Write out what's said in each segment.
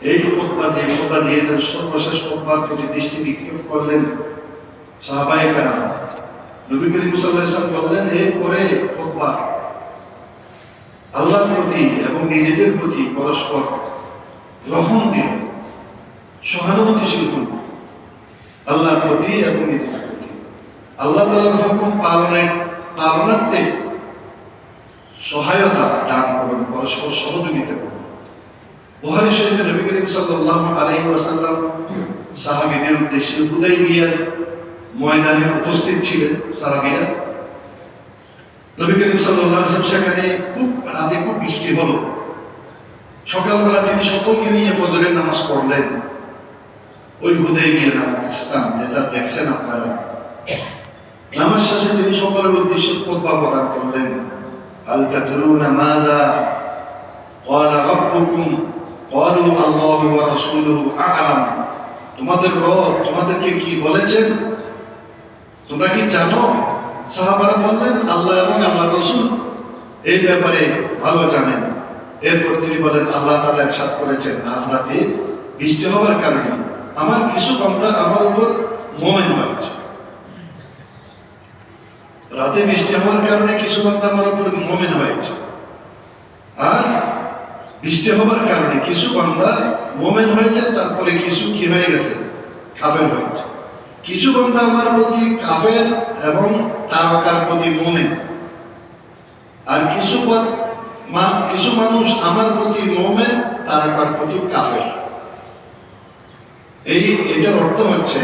এই খুতবা যে খুতবা দিয়েছেন সর্বশেষ খুতবার প্রতি দৃষ্টি নিক্ষেপ করলেন সাহাবায়ে কেরাম। নবী করিম সাল্লাল্লাহু আলাইহি ওয়াসাল্লাম বললেন, এরপরে খুতবা আল্লাহর প্রতি এবং নিজেদের প্রতি পরস্পর রহম দিন, সহানুভূতিশীল হন আল্লাহর প্রতি এবং নিজেদের প্রতি। আল্লাহ তাআলার হুকুম পালনার্থে সহায়তা দান করুন, পরস্পর সহযোগিতা করুন। বুখারী শরীফে নবী করিম সাল্লাল্লাহু আলাইহি ওয়াসাল্লাম সাহাবীদের উদ্দেশ্যে হুদায়বিয়ার ময়দানে উপস্থিত ছিলেন সাহাবীরা। নবী করিম সাল্লাল্লাহু আলাইহি ওয়াসাল্লাম সেখানে খুব রাতে খুব বৃষ্টি হলো। সকালবেলা তিনি সকলকে নিয়ে ফজরের নামাজ পড়লেন ওই হুদায়বিয়া নামক স্থান যেটা দেখছেন আপনারা। নামাজ শেষে তিনি সকলের উদ্দেশ্যে খুতবা প্রদান করলেন। হাল তাদরুনা মাযা ক্বালা রাব্বুকুম ক্বালু আল্লাহু ওয়া রাসূলুহু আ'লাম। তোমাদের রব তোমাদেরকে কি বলেছেন তোমরা কি জানো? সাহাবারা বললেন, আল্লাহ এবং আল্লাহর রাসূল এই ব্যাপারে ভালো জানেন। এরপর তিনি বলেন, আল্লাহ তাআলা ইরশাদ করেছেন, আজ রাতে বৃষ্টি হওয়ার কারণে আমার কিছু বান্দা আমার উপর মুমিন হয়েছে। রাতে বৃষ্টি হওয়ার কারণে কিছু বান্দা আমার উপর মুমিন হয়েছে, আর বৃষ্টি হওয়ার কারণে কিছু বান্দা মুমিন হয়েছে, তারপরে কিছু কি হয়ে গেছে? কাফের হয়েছে। কিছু বান্দা আমার প্রতি কাফের এবং তারকার প্রতি মুমিন, আর কিছু মানুষ আমার প্রতি মুমিন, তারকার প্রতি কাফের। এটার অর্থ হচ্ছে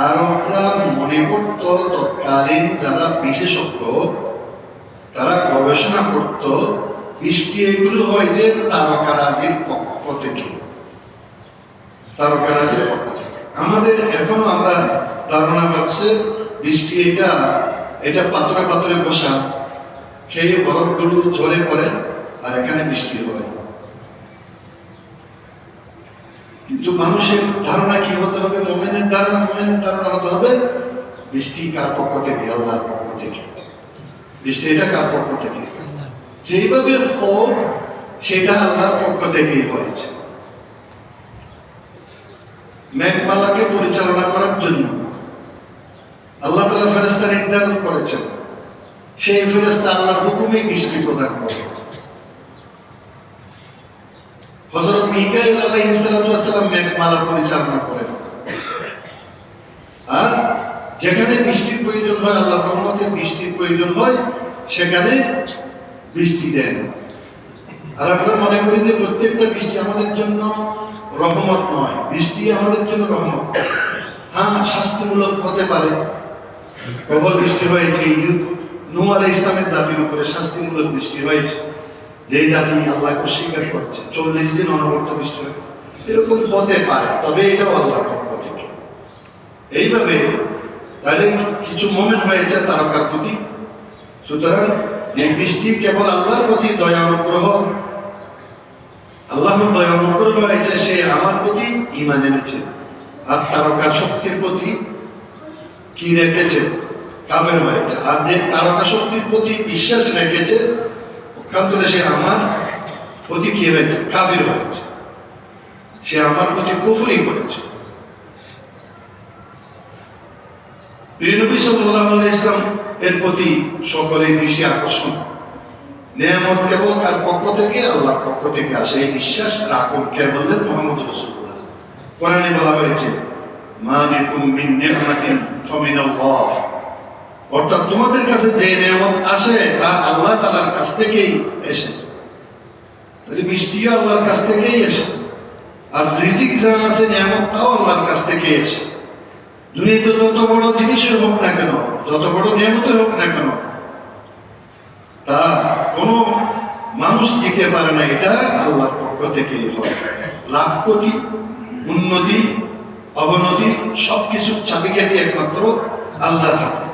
আরবরা মনে করত তৎকালীন যারা বিশেষজ্ঞ তারা গবেষণা করত বৃষ্টি এগুলো হয় যে তারকারাজির পক্ষ থেকে, তারকারাজির পক্ষ থেকে। আমাদের এখনো আমরা ধারণা হচ্ছে বৃষ্টি এটা পাথরে পাথরে বসা, সেই বরফগুলো ঝরে পড়ে আর এখানে বৃষ্টি হয়। কিন্তু মানুষের ধারণা কি হতে হবে? মুমিনের ধারণা হতে হবে বৃষ্টি কার পক্ষ থেকে? আল্লাহর পক্ষ থেকে। বৃষ্টি এটা কার পক্ষ থেকে? যেভাবে হোক সেটা আল্লাহর পক্ষ থেকেই হয়েছে। মেঘমালাকে পরিচালনা করার জন্য আল্লাহ তাআলা ফেরেশতা নির্ধারণ করেছেন, সেই ফেরেশতা আল্লাহর হুকুমে বৃষ্টি প্রদান করে। হযরত মিকাঈল আলাইহিস সালাম মেঘমালা পরিচালনা করেন, আর যেখানে বৃষ্টির প্রয়োজন হয়, আল্লাহর রহমতের বৃষ্টির প্রয়োজন হয়, সেখানে বৃষ্টি দেন। আর আমরা মনে করি যে প্রত্যেকটা বৃষ্টি আমাদের জন্য রহমত নয়। বৃষ্টি আমাদের জন্য রহমত, হ্যাঁ শাস্তিমূলক হতে পারে। প্রবল বৃষ্টি হয়েছে, নূহ আলাইহিস সালামের জাতির উপরে শাস্তিমূলক বৃষ্টি হয়েছে, যে জাতি আল্লাহকে স্বীকার করছে, 40 দিন অনবরত বৃষ্টি হয়, এরকম হতে পারে। তবে এটাও আল্লাহর পক্ষ থেকে। এইভাবে তাহলে কিছু মুমিন হয়েছে তারকার প্রতি। সুতরাং যে বৃষ্টি কেবল আল্লাহর প্রতি দয়া অনুগ্রহ, আল্লাহর দয়া অনুগ্রহ হয়েছে, সে আমার প্রতি ঈমান এনেছে। আর তারকার শক্তির প্রতি কি রেখেছে? কাফের হয়েছে। আর যে তারকা শক্তির প্রতি বিশ্বাস রেখেছে, অক্ষান্তরে সে আমার প্রতি কি হয়েছে? কাফির হয়েছে। সে আমার প্রতি কুফরি করেছে। নবী সাল্লাল্লাহু আলাইহি ওয়াসাল্লাম এর প্রতি সকলের দৃষ্টি আকর্ষণ। নিয়ামত কেবল কার পক্ষ থেকে? আল্লাহর পক্ষ থেকে আসে, এই বিশ্বাস রাখুন। কে বললেন? মুহাম্মদ রাসূলুল্লাহ। কোরআনে বলা হয়েছে, মা বিকুম মিন নি'মাতিন ফামিনাল্লাহ। অর্থাৎ তোমাদের কাছে যে নিয়ামত আসে তা আল্লাহ তাআলার কাছ থেকেই আসে। তাহলে বৃষ্টিও আল্লাহর কাছ থেকেই আসে, আর রিজিক যা আছে নিয়ামতটাও আল্লাহর কাছ থেকেই আসে। দুনিয়াতে যত বড় জিনিসই হোক না কেন, যত বড় নিয়ামতই হোক না কেন, তা কোনো মানুষ দিতে পারে না, এটা আল্লাহর পক্ষ থেকেই হয়। লাভ ক্ষতি, উন্নতি, অবনতি সবকিছুর চাবিকাঠি একমাত্র আল্লাহর হাতে।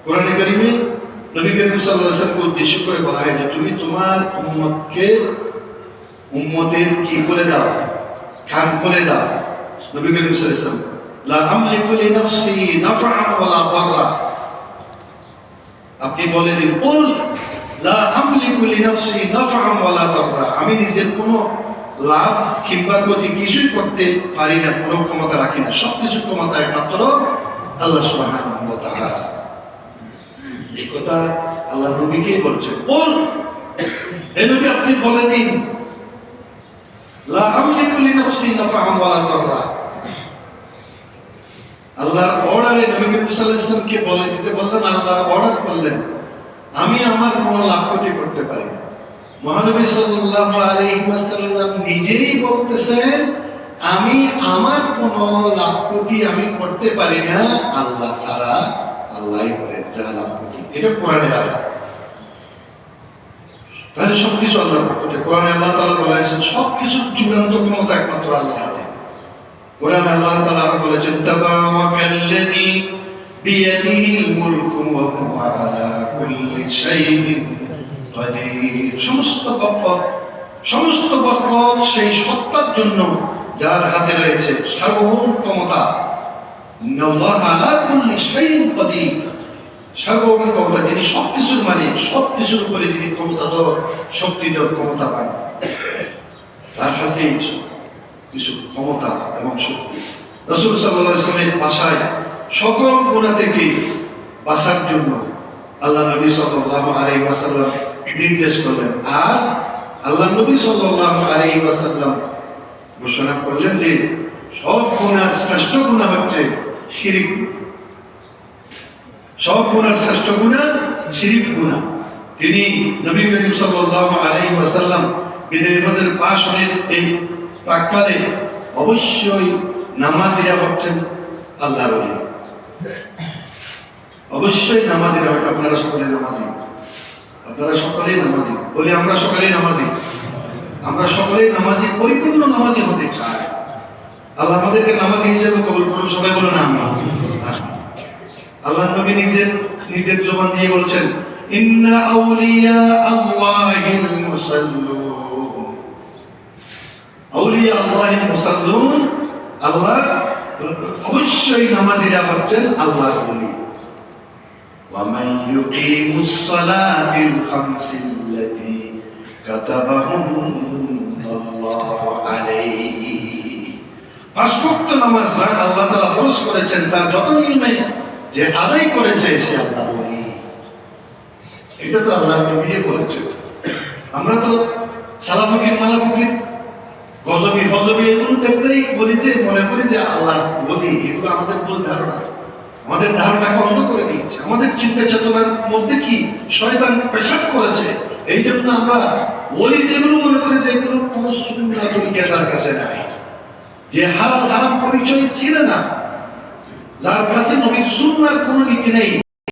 কোরআনে কারিমে নবী করিম সাল্লাল্লাহু আলাইহি ওয়াসাল্লামকে উদ্দেশ্য করে বলা হয় যে তুমি তোমার উম্মতের কি করে দাও? কান খুলে দাও। নবী করিম সাল্লাল্লাহু আলাইহি ওয়াসাল্লাম, লা আমলিকু লিনাফসি নাফআন ওয়ালা দাররা। আপনি বলে দিন, কুল লা আমলিকু লিনাফসি নাফআন ওয়ালা দাররা। আমি নিজের কোনো লাভ কিংবা ক্ষতি কিছুই করতে পারি না, কোনো ক্ষমতা রাখি না। সবকিছু ক্ষমতা একমাত্র আল্লাহ সুবহানাহু ওয়া তাআলা। এই কথা আল্লাহ নবীকে বলছেন, বল হে নবী আপনি বলে দিন, লা আমলিকু লিনাফসি নাফআন ওয়ালা দাররা। আল্লাহর অর্ডারে নবী করিম সাল্লাল্লাহু আলাইহি ওয়াসাল্লামকে বলে দিতে বললেন, আল্লাহর অর্ডার করলেন, আমি আমার কোনো লাভ ক্ষতি করতে পারি না। মহানবী সাল্লাল্লাহু আলাইহি ওয়াসাল্লাম নিজেই বলতেছেন, আমি আমার কোনো লাভ ক্ষতি আমি করতে পারি না, আল্লাহ ছাড়া আল্লাহই করেন যা লাভ ক্ষতি। এটা কোরআনের আয়াত। তাহলে সবকিছু আল্লাহর পক্ষে। কোরআনে আল্লাহ তাআলা বলেছেন সবকিছুর চূড়ান্ত ক্ষমতা একমাত্র আল্লাহর হাতে। কোরআনে আল্লাহ তাআলা আরো বলেছেন, তাবারাকাল্লাযী বিয়াদিহিল মুলকু ওয়া হুয়া আলা কুল্লি শাইইন কাদির। সমস্ত বরকত সেই সত্তার জন্য যার হাতে রয়েছে সার্বভৌম ক্ষমতা। ইন্নাল্লাহা আলা কুল্লি শাইইন কাদির, সার্বভৌম ক্ষমতা, যিনি সবকিছুর মালিক, সবকিছুর উপরে যিনি ক্ষমতাধর, শক্তিধর, ক্ষমতাবান, তার কাছে কিছু ক্ষমতা এবং শক্তি। রাসূল সাল্লাল্লাহু আলাইহি ওয়াসাল্লামের ভাষায় সকল গুনাহ থেকে বাঁচার জন্য আল্লাহ নবী সাল্লাল্লাহু আলাইহি ওয়াসাল্লাম নির্দেশ করলেন। আর আল্লাহ নবী সাল্লাল্লাহু আলাইহি ওয়াসাল্লাম ঘোষণা করলেন যে সব গুনার শ্রেষ্ঠ গুনাহ হচ্ছে শিরক। সব গুনার শ্রেষ্ঠ গুনাহ শিরক গুনাহ। তিনি নবী করিম সাল্লাল্লাহু আলাইহি ওয়াসাল্লাম বিদায় হজের ভাষণের এই প্রাক্কালে অবশ্যই নামাজিরা হচ্ছেন আল্লাহর ওলি। অবশ্যই নামাজিরা হচ্ছে। আপনারা সকলে নামাজি, আপনারা সকলেই নামাজি। বলি আমরা সকলেই নামাজি, আমরা সকলেই নামাজি, পরিপূর্ণ নামাজি হতে চাই। আল্লাহ আমাদেরকে নামাজি হিসেবে কবুল করুন। সবাই বলুন আমিন। আল্লাহ নবী নিজের জবান দিয়ে বলছেন, ইন্না আউলিয়া আল্লাহিল মুসাল্লুন। আউলিয়া আল্লাহিল মুসাল্লুন, আল্লাহ অবশ্যই নামাজিরা হচ্ছেন আল্লাহর ওলি। ওয়া মান ইউকিমুস সালাতিল খামসিল্লাতী কাতাবাহুল্লাহু আলাইহি। পাঁচ ওয়াক্ত নামাজ আল্লাহ তাআলা ফরজ করেছেন, তার যত নিয়মে যে আদায় করেছে সে আল্লাহর ওলি। এটা তো আল্লাহর নবী বলেছেন। আমরা তো সালা ফকির, মালা ফকির, গজবি ফজবি এগুলো দেখলেই বলি যে মনে করি যে আল্লাহর ওলি। এগুলো আমাদের ভুল ধারণা, আমাদের ধারণাকে অন্ধ করে দিয়েছে। আমাদের চিন্তা চেতনার মধ্যে কি শয়তান পেশাব করেছে। এই জন্য আমরা ওলি যেগুলো মনে করি যে এগুলো কোনো সুন্নাতুল কেতার কাছে নাই, যে হালাল হারাম পরিচয় ছিল না, যার কাছে নবীর সুন্নাহর কোনো নীতি নেই,